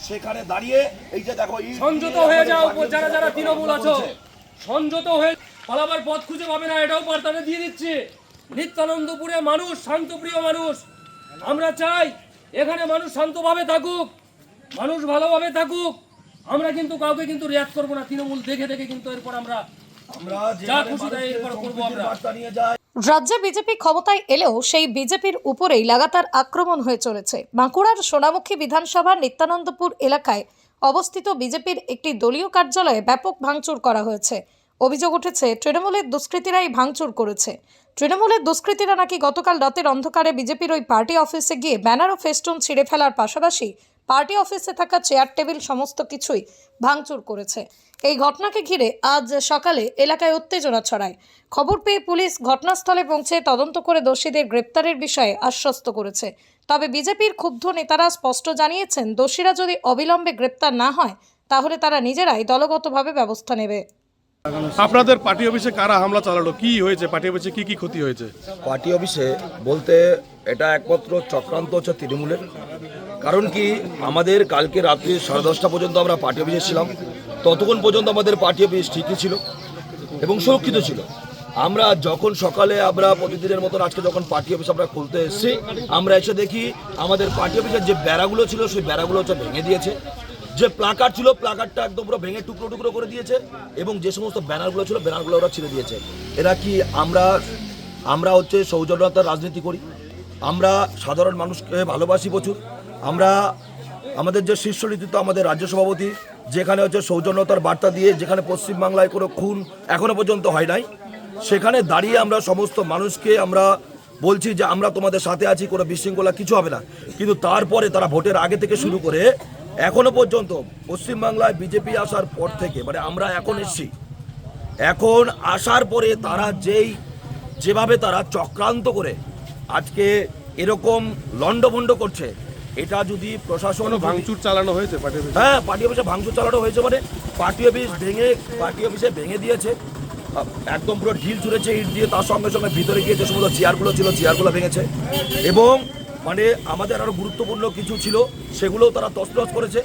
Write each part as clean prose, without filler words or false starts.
সেখানে দাঁড়িয়ে এই যে দেখো সংযত হয়ে যাও, যারা যারা তৃণমূল আছো সংযত হয়ে পালাবার পথ খুঁজে পাবে না, এটাও বার্তাটা দিয়ে দিচ্ছে। নিত্যানন্দপুরে মানুষ শান্তপ্রিয় মানুষ, আমরা চাই এখানে মানুষ শান্তভাবে থাকুক, মানুষ ভালোভাবে থাকুক। আমরা কিন্তু কাউকে কিন্তু রিয়াক্ট করবো না, তৃণমূল দেখে দেখে কিন্তু এরপর আমরা যা খুশি তাই এরপর করবো। আমরা রাজ্যে বিজেপি ক্ষমতায় এলেও সেই বিজেপির উপরেই লাগাতার আক্রমণ হয়ে চলেছে। বাঁকুড়ার সোনামুখী বিধানসভার নিত্যানন্দপুর এলাকায় অবস্থিত বিজেপির একটি দলীয় কার্যালয়ে ব্যাপক ভাঙচুর করা হয়েছে। অভিযোগ উঠেছে তৃণমূলের দুষ্কৃতীরাই ভাঙচুর করেছে। তৃণমূলের দুষ্কৃতীরা নাকি গতকাল রাতের অন্ধকারে বিজেপির ওই পার্টি অফিসে গিয়ে ব্যানার ও ফেস্টুন ছিঁড়ে ফেলার পাশাপাশি পার্টি অফিসে থাকা চেয়ার টেবিল সমস্ত কিছুই ভাঙচুর করেছে। এই ঘটনাকে ঘিরে আজ সকালে এলাকায় উত্তেজনা ছড়ায়। খবর পেয়ে পুলিশ ঘটনাস্থলে পৌঁছে তদন্ত করে দোষীদের গ্রেপ্তারের বিষয়ে আশ্বস্ত করেছে। তবে বিজেপির ক্ষুব্ধ নেতারা স্পষ্ট জানিয়েছেন, দোষীরা যদি অবিলম্বে গ্রেপ্তার না হয় তাহলে তারা নিজেরাই দলগতভাবে ব্যবস্থা নেবে। আপনাদের পার্টি অফিসে কারা হামলা চালালো, কি হয়েছে, পার্টি অফিসে কি কি ক্ষতি হয়েছে? পার্টি অফিসে বলতে এটা একমাত্র চক্রান্ত হচ্ছে তৃণমূলের। কারণ কি, আমাদের কালকে রাত্রি 10:30 পর্যন্ত আমরা পার্টি অফিসে ছিলাম। ততক্ষণ পর্যন্ত আমাদের পার্টি অফিস ঠিকই ছিল এবং সুরক্ষিত ছিল। আমরা যখন সকালে আমরা প্রতিদিনের মতন আজকে যখন পার্টি অফিস আমরা খুলতে এসেছি, আমরা এসে দেখি আমাদের পার্টি অফিসের যে বেড়াগুলো ছিল সেই বেড়াগুলো হচ্ছে ভেঙে দিয়েছে। যে প্লাকার্ড ছিল প্লাকার্ডটা একদম পুরো ভেঙে টুকরো টুকরো করে দিয়েছে এবং যে সমস্ত ব্যানারগুলো ছিল ব্যানারগুলো ওরা ছিঁড়ে দিয়েছে। এরা কি, আমরা হচ্ছে সৌজন্যতার রাজনীতি করি, আমরা সাধারণ মানুষকে ভালোবাসি প্রচুর। আমরা আমাদের যে শীর্ষ নেতৃত্ব, আমাদের রাজ্য সভাপতি, যেখানে হচ্ছে সৌজন্যতার বার্তা দিয়ে, যেখানে পশ্চিমবাংলায় কোনো খুন এখনো পর্যন্ত হয় নাই, সেখানে দাঁড়িয়ে আমরা সমস্ত মানুষকে আমরা বলছি যে আমরা তোমাদের সাথে আছি, কোনো বিশৃঙ্খলা কিছু হবে না। কিন্তু তারপরে তারা ভোটের আগে থেকে শুরু করে এখনো পর্যন্ত পশ্চিমবাংলায় বিজেপি আসার পর থেকে, মানে আমরা এখন এসছি, এখন আসার পরে তারা যেভাবে তারা চক্রান্ত করে আজকে এরকম লন্ডভন্ড করছে, এটা যদি প্রশাসন ভাঙচুর চালানো হয়েছে পার্টি অফিসে? হ্যাঁ, পার্টি অফিসে ভাঙচুর চালানো হয়েছে। মানে পার্টি অফিসে ভেঙে দিয়েছে, একদম পুরো ঢিল ছুঁড়েছে ইট দিয়ে। তার সঙ্গে সঙ্গে ভিতরে গিয়ে যে সমস্ত চেয়ারগুলো ছিল চেয়ারগুলো ভেঙেছে এবং মানে আমাদের আরও গুরুত্বপূর্ণ কিছু ছিল সেগুলোও তারা তছনছ করেছে।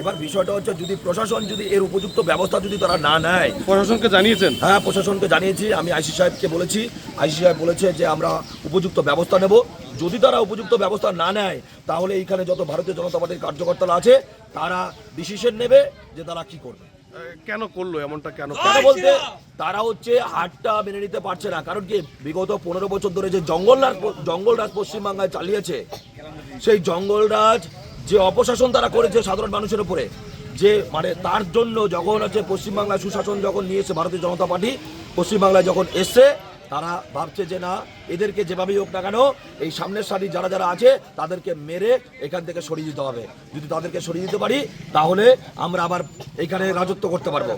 এবার বিষয়টা হচ্ছে, যদি প্রশাসন যদি এর উপযুক্ত ব্যবস্থা যদি তারা না নেয়। প্রশাসনকে জানিয়েছেন? হ্যাঁ, প্রশাসনকে জানিয়েছি। আমি আইসি সাহেবকে বলেছি, আইসি সাহেব বলেছে যে আমরা উপযুক্ত ব্যবস্থা নেব। যদি তারা উপযুক্ত ব্যবস্থা না নেয় তাহলে এইখানে যত ভারতীয় জনতা পার্টির কার্যকর্তারা আছে তারা ডিসিশন নেবে যে তারা কি করবে। কেন করলো এমনটা? কেন বলতে তারা হচ্ছে হারটা মেনে নিতে পারছে না। কারণ কি, বিগত 15 বছর ধরে যে জঙ্গলরাজ পশ্চিমবাংলায় চালিয়েছে, সেই জঙ্গলরাজ যে অপশাসন তারা করেছে সাধারণ মানুষের উপরে, যে মানে তার জন্য যখন হচ্ছে পশ্চিমবাংলায় সুশাসন যখন নিয়েছে ভারতীয় জনতা পার্টি, পশ্চিমবাংলায় যখন এসছে, তারা ভাবছে যে না, এদেরকে যেভাবেই হোক না কেন এই সামনের সারি যারা যারা আছে তাদেরকে মেরে এখান থেকে সরিয়ে দিতে হবে। যদি তাদেরকে সরিয়ে দিতে পারি তাহলে আমরা আবার এখানে রাজত্ব করতে পারবো।